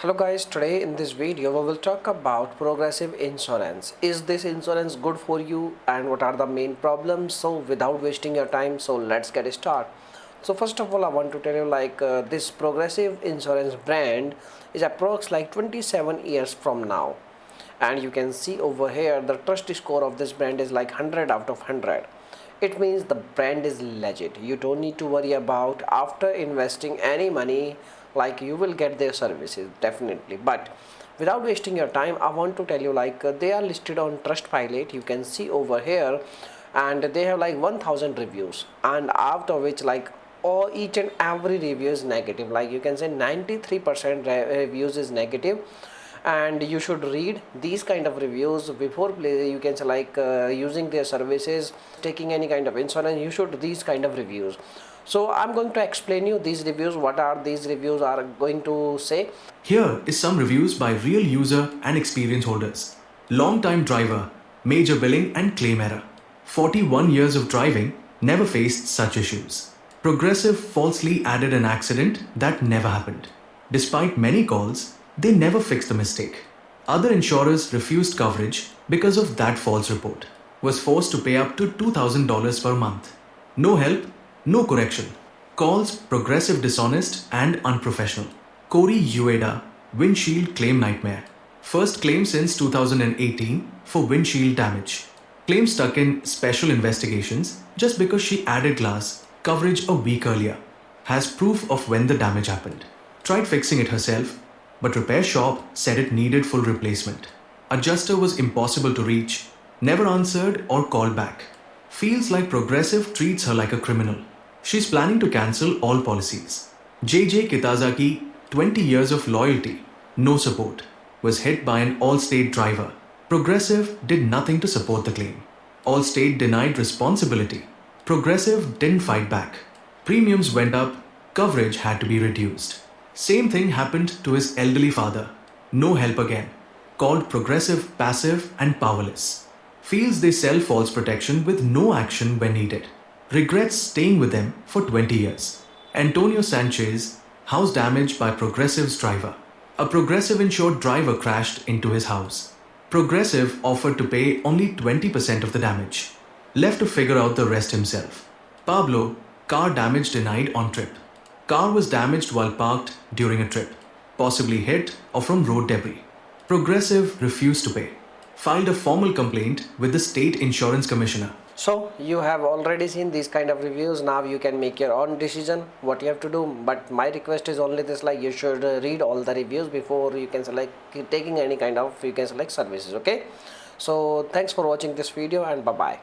Hello guys, today in this video we will talk about progressive insurance. Is this insurance good for you and what are the main problems? So without wasting your time, so let's get started. So first of all I want to tell you this progressive insurance brand is approx like 27 years from now, and you can see over here the trust score of this brand is like 100 out of 100. It means the brand is legit. You don't need to worry about after investing any money, like you will get their services definitely. But without wasting your time, I want to tell you they are listed on Trustpilot. You can see over here, and they have like 1000 reviews, and after which all each and every review is negative. Like you can say 93% reviews is negative, and you should read these kind of reviews before you can say using their services, taking any kind of insurance. You should these kind of reviews. So I'm going to explain you these reviews, what are these reviews are going to say. Here is some reviews by real user and experience holders. Long time driver, major billing and claim error. 41 years of driving, never faced such issues. Progressive falsely added an accident that never happened. Despite many calls, they never fixed the mistake. Other insurers refused coverage because of that false report. Was forced to pay up to $2,000 per month. No help, no correction. Calls progressive dishonest and unprofessional. Corey Ueda, windshield claim nightmare. First claim since 2018 for windshield damage. Claim stuck in special investigations just because she added glass coverage a week earlier. Has proof of when the damage happened. Tried fixing it herself, but repair shop said it needed full replacement. Adjuster was impossible to reach, never answered or called back. Feels like Progressive treats her like a criminal. She's planning to cancel all policies. JJ Kitazaki, 20 years of loyalty, no support. Was hit by an Allstate driver. Progressive did nothing to support the claim. Allstate denied responsibility. Progressive didn't fight back. Premiums went up, coverage had to be reduced. Same thing happened to his elderly father. No help again. Called Progressive passive and powerless. Feels they sell false protection with no action when needed. Regrets staying with them for 20 years. Antonio Sanchez, house damage by Progressive's driver. A Progressive insured driver crashed into his house. Progressive offered to pay only 20% of the damage. Left to figure out the rest himself. Pablo, car damage denied on trip. Car was damaged while parked during a trip, possibly hit or from road debris. Progressive refused to pay. Filed a formal complaint with the state insurance commissioner. So you have already seen these kind of reviews. Now you can make your own decision what you have to do, but my request is only this, like you should read all the reviews before you can select taking any kind of you can select services. Okay, so thanks for watching this video and bye bye.